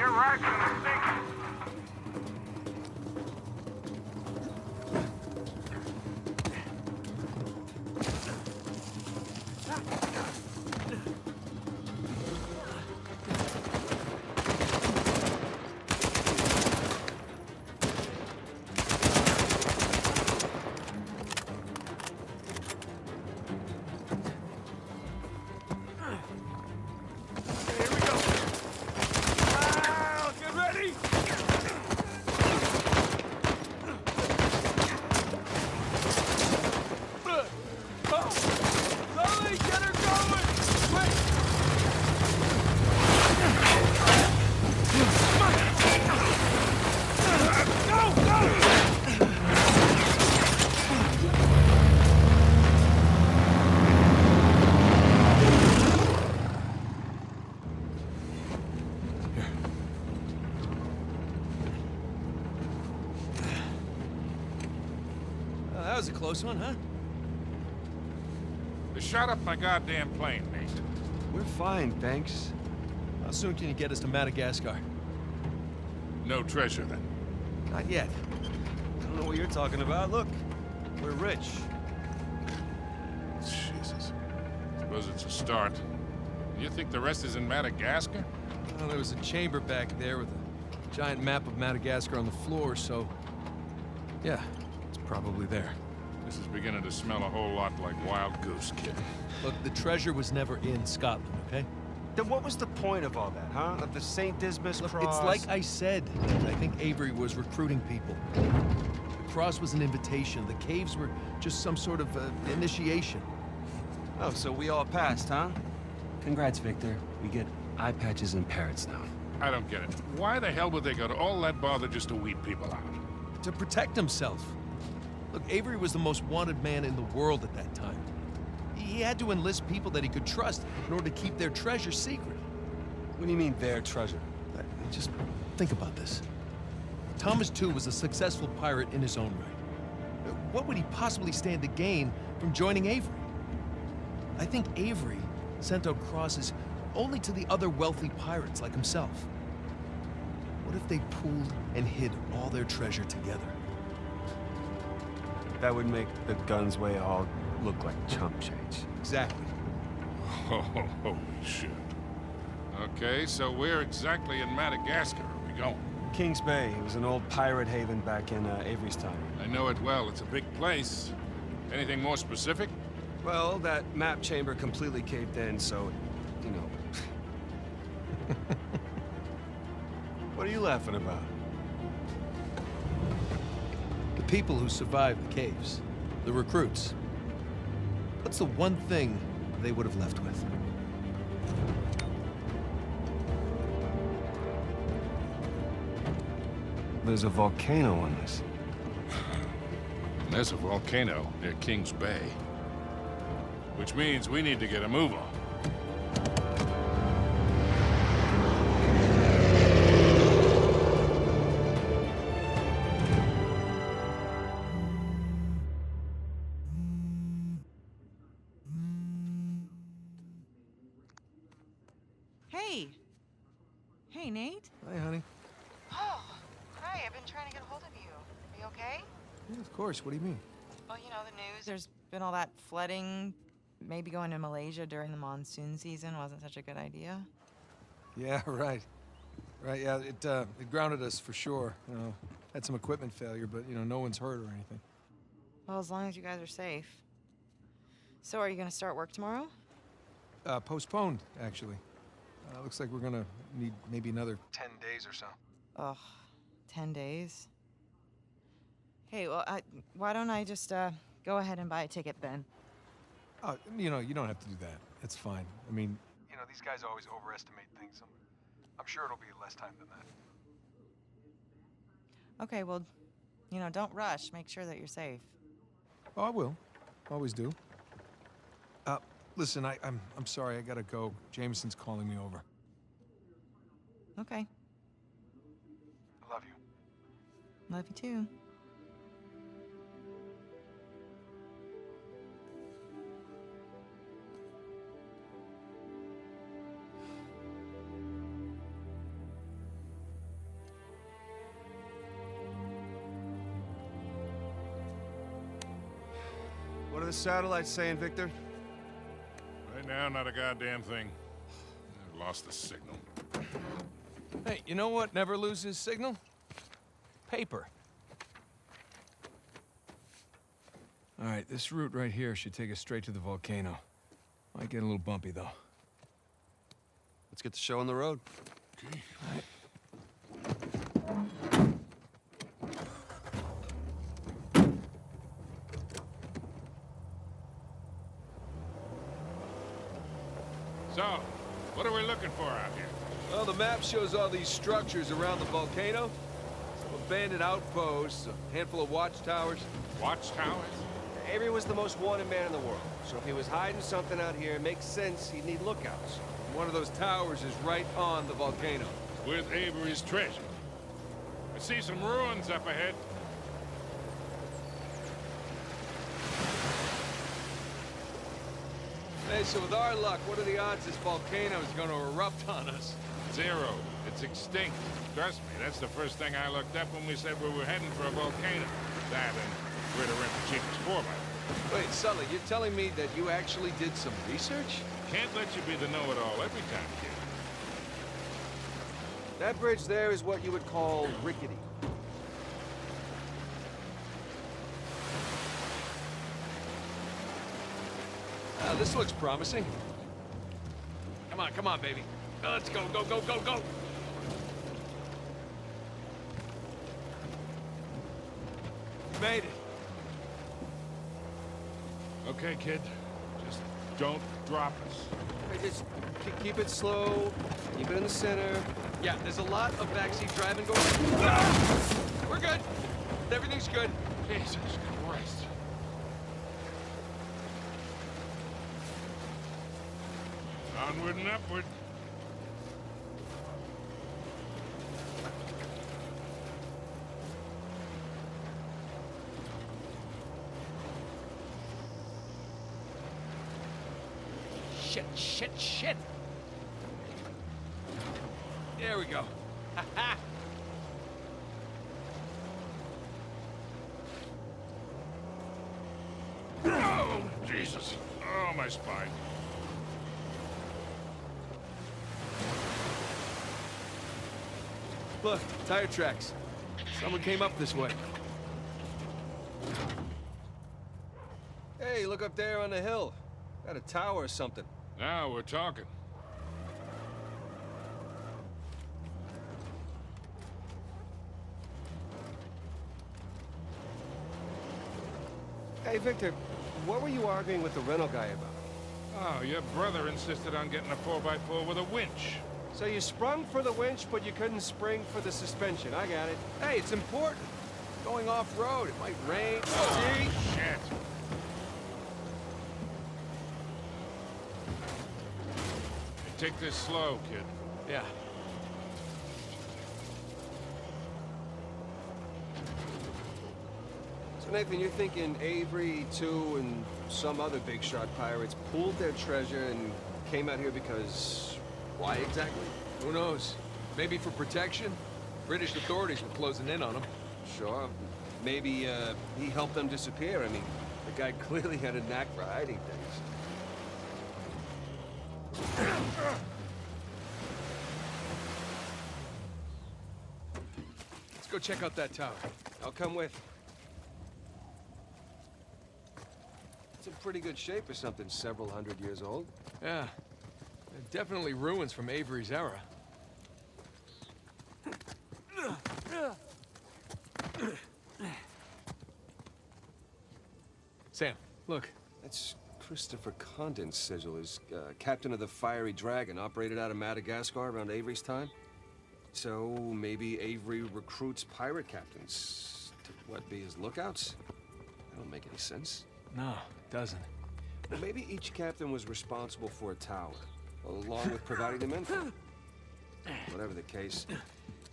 You're right from the sneak. That was a close one, huh? They shot up my goddamn plane, Nate. We're fine, thanks. How soon can you get us to Madagascar? No treasure, then. Not yet. I don't know what you're talking about. Look, we're rich. Jesus. Suppose it's a start. You think the rest is in Madagascar? Well, there was a chamber back there with a giant map of Madagascar on the floor, so... yeah, it's probably there. This is beginning to smell a whole lot like Wild Goose, kid. Look, the treasure was never in Scotland, okay? Then what was the point of all that, huh? Of the St. Dismas Look, cross? it's like I said. I think Avery was recruiting people. The cross was an invitation. The caves were just some sort of initiation. Oh, so we all passed, huh? Congrats, Victor. We get eye patches and parrots now. I don't get it. Why the hell would they go to all that bother just to weed people out? To protect himself. Look, Avery was the most wanted man in the world at that time. He had to enlist people that he could trust in order to keep their treasure secret. What do you mean, their treasure? Just think about this. Thomas, too, was a successful pirate in his own right. What would he possibly stand to gain from joining Avery? I think Avery sent out crosses only to the other wealthy pirates like himself. What if they pooled and hid all their treasure together? That would make the Gunsway all look like chump change. Exactly. Oh, holy shit. Okay, so where exactly in Madagascar are we going? Kings Bay. It was an old pirate haven back in Avery's time. I know it well. It's a big place. Anything more specific? Well, that map chamber completely caved in, so, you know. What are you laughing about? The people who survived the caves. The recruits. What's the one thing they would have left with? There's a volcano on this. There's a volcano near Kings Bay. Which means we need to get a move on. Hey. Hey, Nate. Hi, honey. Oh, hi. I've been trying to get a hold of you. Are you okay? Yeah, of course. What do you mean? Well, you know, the news. There's been all that flooding. Maybe going to Malaysia during the monsoon season wasn't such a good idea. Yeah, right. Right, yeah, it grounded us for sure. You know, had some equipment failure, but, you know, no one's hurt or anything. Well, as long as you guys are safe. So, are you going to start work tomorrow? Postponed, actually. Looks like we're gonna need maybe another 10 days or so. Ugh, 10 days? Hey, well, why don't I just, go ahead and buy a ticket then? You know, you don't have to do that. It's fine. I mean, you know, these guys always overestimate things. I'm sure it'll be less time than that. Okay, well, you know, don't rush. Make sure that you're safe. Oh, I will. Always do. Listen, I'm sorry. I gotta go. Jameson's calling me over. Okay. I love you. Love you too. the satellite saying, Victor? Right now, not a goddamn thing. I've lost the signal. Hey, you know what never loses signal? Paper. All right, this route right here should take us straight to the volcano. Might get a little bumpy, though. Let's get the show on the road. Okay. So, what are we looking for out here? Well, the map shows all these structures around the volcano. Some abandoned outposts, a handful of watchtowers. Watchtowers? Avery was the most wanted man in the world, so if he was hiding something out here, it makes sense he'd need lookouts. One of those towers is right on the volcano. With Avery's treasure. I see some ruins up ahead. Hey, so with our luck, what are the odds this volcano is going to erupt on us? 0. It's extinct. Trust me, that's the first thing I looked up when we said we were heading for a volcano. That and where to rent the cheapest 4x4. Wait, Sully, you're telling me that you actually did some research? Can't let you be the know-it-all every time, kid. That bridge there is what you would call rickety. This looks promising. Come on, baby. Let's go, go, go, go, go! You made it. Okay, kid. Just don't drop us. Hey, just keep it slow, keep it in the center. Yeah, there's a lot of backseat driving going on. Ah! We're good. Everything's good. Jesus Christ. Onward and upward. Shit. There we go. Ha-ha! Oh, Jesus. Oh, my spine. Look, tire tracks. Someone came up this way. Hey, look up there on the hill. Got a tower or something. Now we're talking. Hey, Victor, what were you arguing with the rental guy about? Oh, your brother insisted on getting a 4x4 with a winch. So you sprung for the winch, but you couldn't spring for the suspension. I got it. Hey, it's important. Going off-road, it might rain. Oh, See? shit. Hey, take this slow, kid. Yeah. So, Nathan, you're thinking Avery, too, and some other big shot pirates pooled their treasure and came out here because... why exactly? Who knows? Maybe for protection? British authorities were closing in on them. Sure. Maybe, he helped them disappear. I mean, the guy clearly had a knack for hiding things. Let's go check out that tower. I'll come with. It's in pretty good shape for something several hundred years old. Yeah. Definitely ruins from Avery's era. Sam, look. That's Christopher Condon's sigil. Is captain of the Fiery Dragon, operated out of Madagascar around Avery's time. So maybe Avery recruits pirate captains to, what, be his lookouts? That don't make any sense. No, it doesn't. Well, maybe each captain was responsible for a tower, along with providing them info. Whatever the case,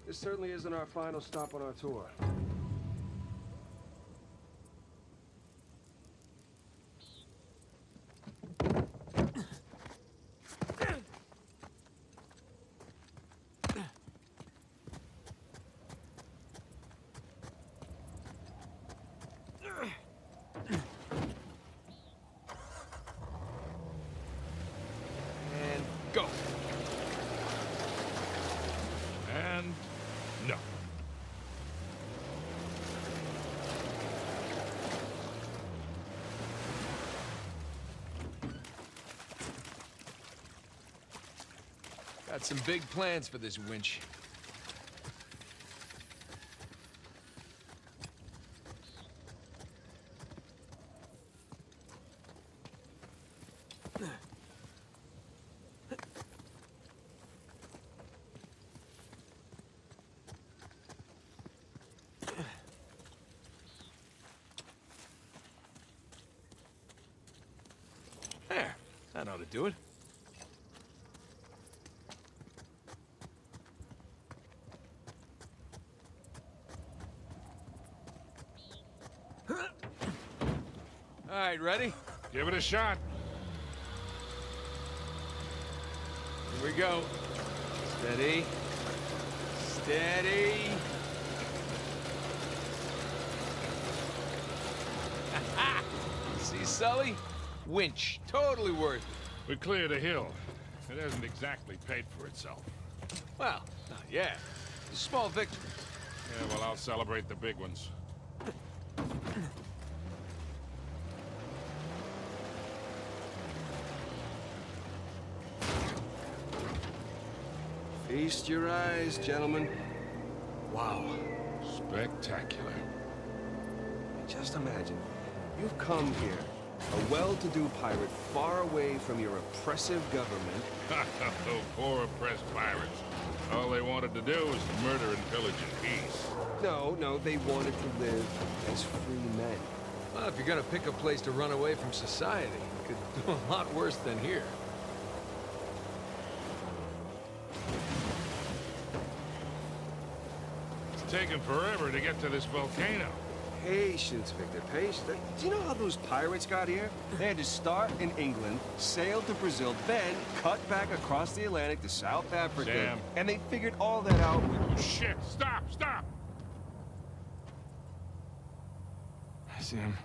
this certainly isn't our final stop on our tour. Got some big plans for this winch. There, that ought to do it. All right, ready? Give it a shot. Here we go. Steady. Steady. See, Sully? Winch. Totally worth it. We cleared a hill. It hasn't exactly paid for itself. Well, not yet. Small victory. Yeah, well, I'll celebrate the big ones. Feast your eyes, gentlemen. Wow. Spectacular. Just imagine, you've come here, a well-to-do pirate far away from your oppressive government. Those poor oppressed pirates. All they wanted to do was murder and pillage in peace. No, they wanted to live as free men. Well, if you're gonna pick a place to run away from society, you could do a lot worse than here. It's taken forever to get to this volcano. Patience, Victor, patience. Do you know how those pirates got here? They had to start in England, sail to Brazil, then cut back across the Atlantic to South Africa. Sam. And they figured all that out with... Shit! Stop! Stop! Sam.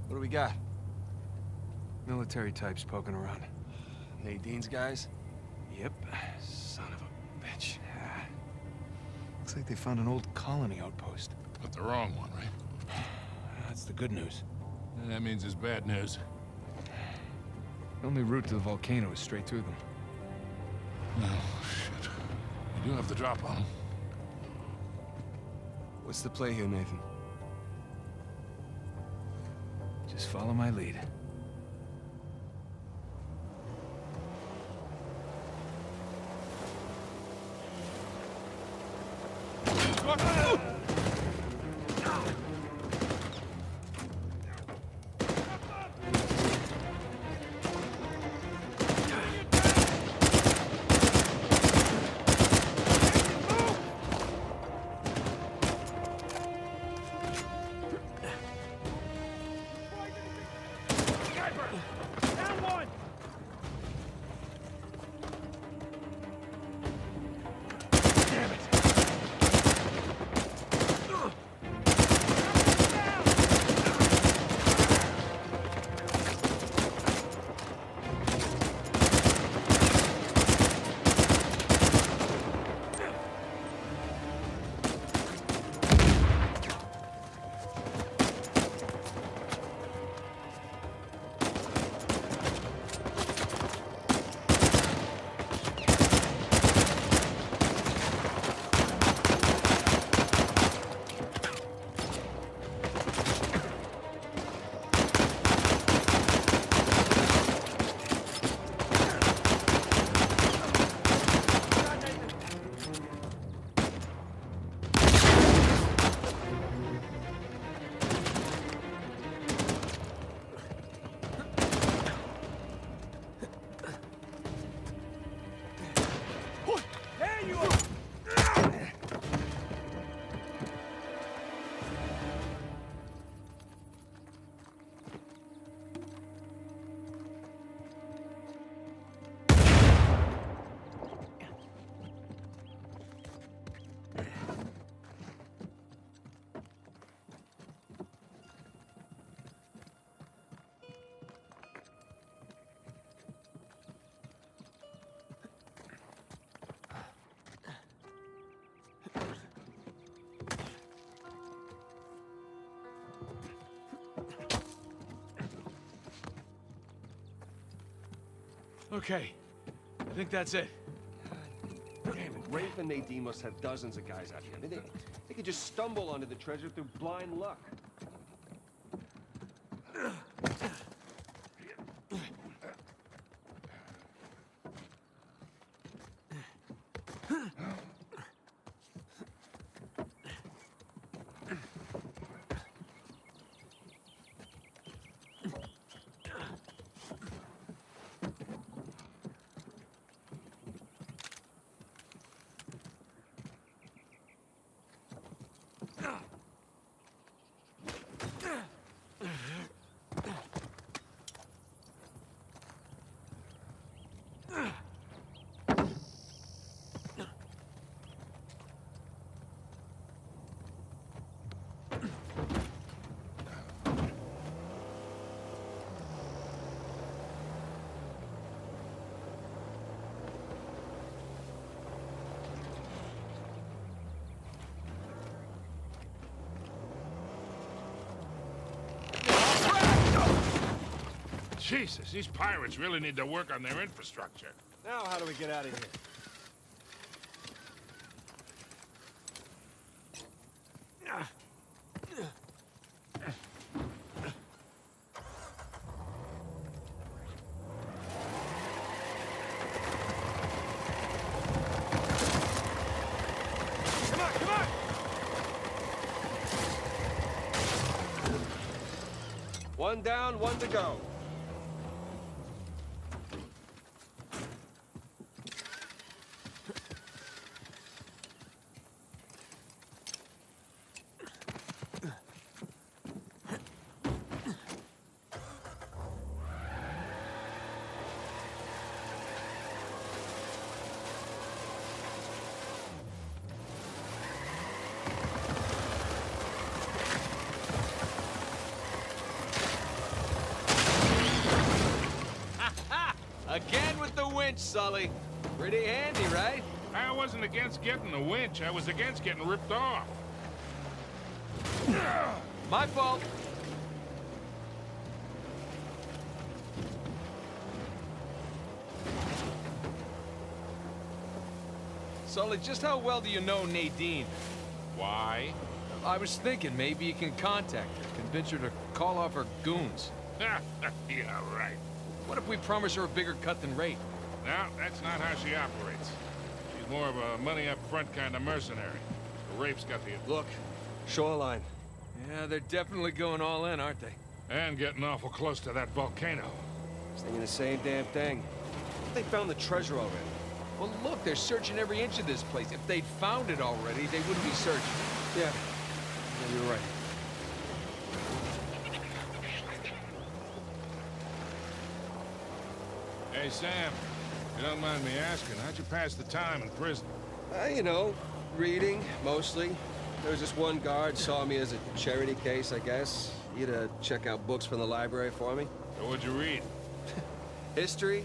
What do we got? Military types poking around. Nadine's guys? Yep. Son of a bitch. Looks like they found an old colony outpost. But the wrong one, right? That's the good news. And that means it's bad news. The only route to the volcano is straight through them. Oh, shit. You do have the drop on them. What's the play here, Nathan? Just follow my lead. Okay. I think that's it. Damn it, Rafe and Nadine must have dozens of guys out here. I mean, they could just stumble onto the treasure through blind luck. Jesus, these pirates really need to work on their infrastructure. Now, how do we get out of here? Come on, come on! One down, one to go. Again with the winch, Sully. Pretty handy, right? I wasn't against getting the winch. I was against getting ripped off. My fault. Sully, just how well do you know Nadine? Why? I was thinking maybe you can contact her, convince her to call off her goons. Yeah, right. What if we promise her a bigger cut than Rafe? No, that's not how she operates. She's more of a money-up-front kind of mercenary. Rafe's got the... Look, shoreline. Yeah, they're definitely going all in, aren't they? And getting awful close to that volcano. Thinking the same damn thing. They found the treasure already. Well, look, they're searching every inch of this place. If they'd found it already, they wouldn't be searching. Yeah, you're right. Hey, Sam, if you don't mind me asking, how'd you pass the time in prison? You know, reading, mostly. There was this one guard saw me as a charity case, I guess. He'd check out books from the library for me. So what'd you read? History,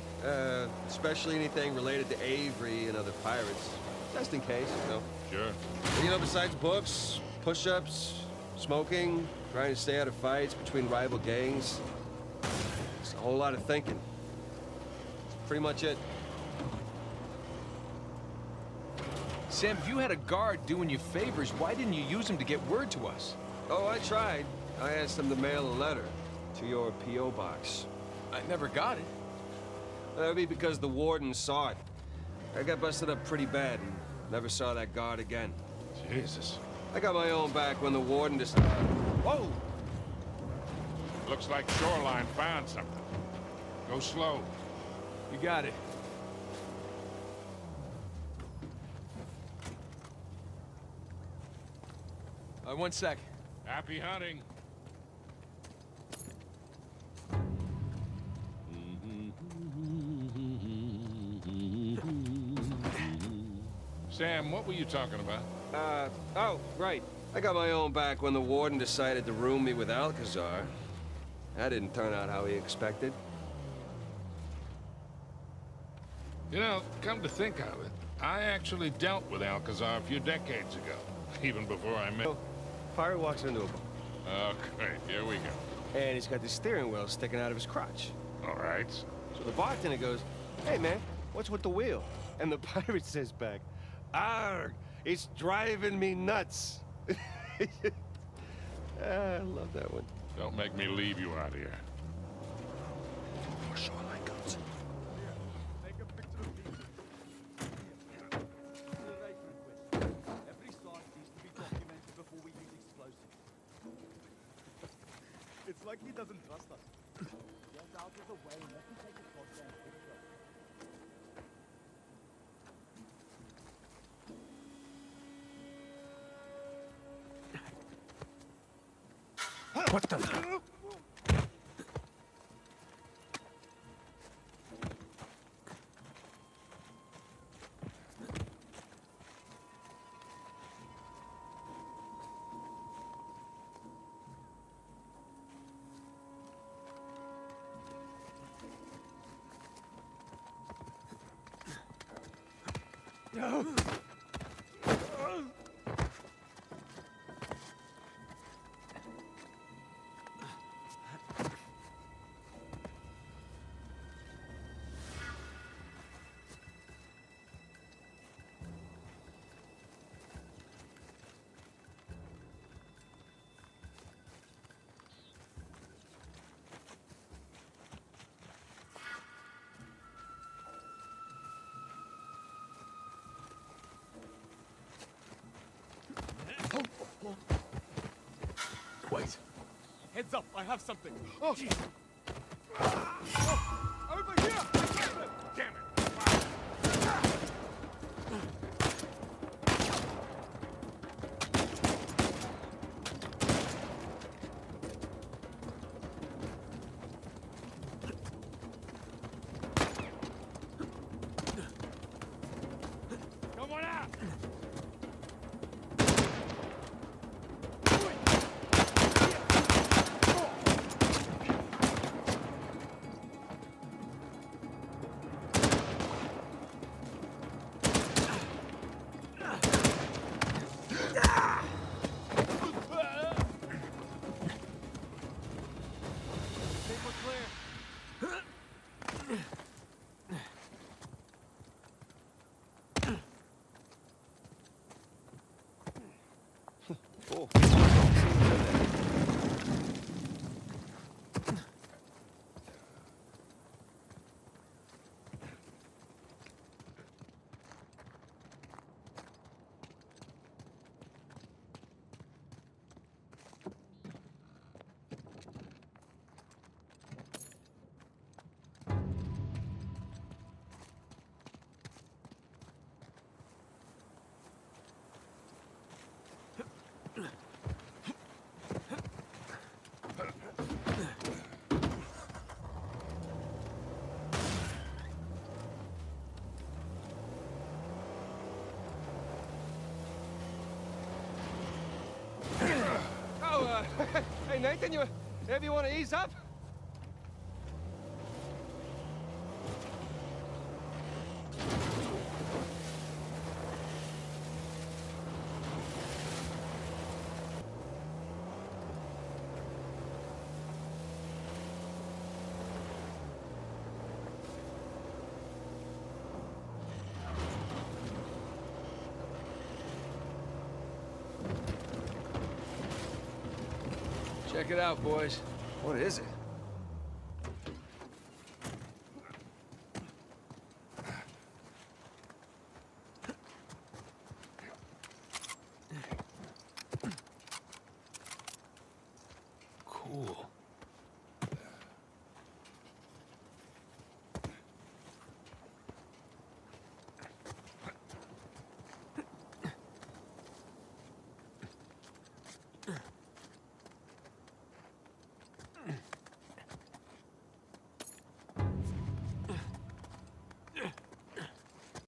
especially anything related to Avery and other pirates. Just in case, you know. Sure. But, you know, besides books, push-ups, smoking, trying to stay out of fights between rival gangs. It's a whole lot of thinking. Pretty much it. Sam, if you had a guard doing you favors, why didn't you use him to get word to us? Oh, I tried. I asked him to mail a letter to your P.O. box. I never got it. That would be because the warden saw it. I got busted up pretty bad and never saw that guard again. Jesus. I got my own back when the warden decided... Whoa! Looks like Shoreline found something. Go slow. You got it. One sec. Happy hunting. Sam, what were you talking about? Oh, right. I got my own back when the warden decided to room me with Alcazar. That didn't turn out how he expected. You know, come to think of it, I actually dealt with Alcazar a few decades ago, even before I met... Pirate walks into a bar, Oh, great. Here we go. and he's got the steering wheel sticking out of his crotch. All right. So the bartender goes, Hey, man, what's with the wheel? And the pirate says back, "Arg, it's driving me nuts." I love that one. Don't make me leave you out here. More shoreline codes. Take a picture of me. Every site needs to be documented before we use explosives. It's like he doesn't trust us. Get out of the way and let me take a goddamn picture. What the? Wait. Heads up, I have something. Oh, oh over here! Damn it! Come on out! Cool. Oh, hey, Nathan, you maybe want to ease up? Check it out, boys. What is it? Cool.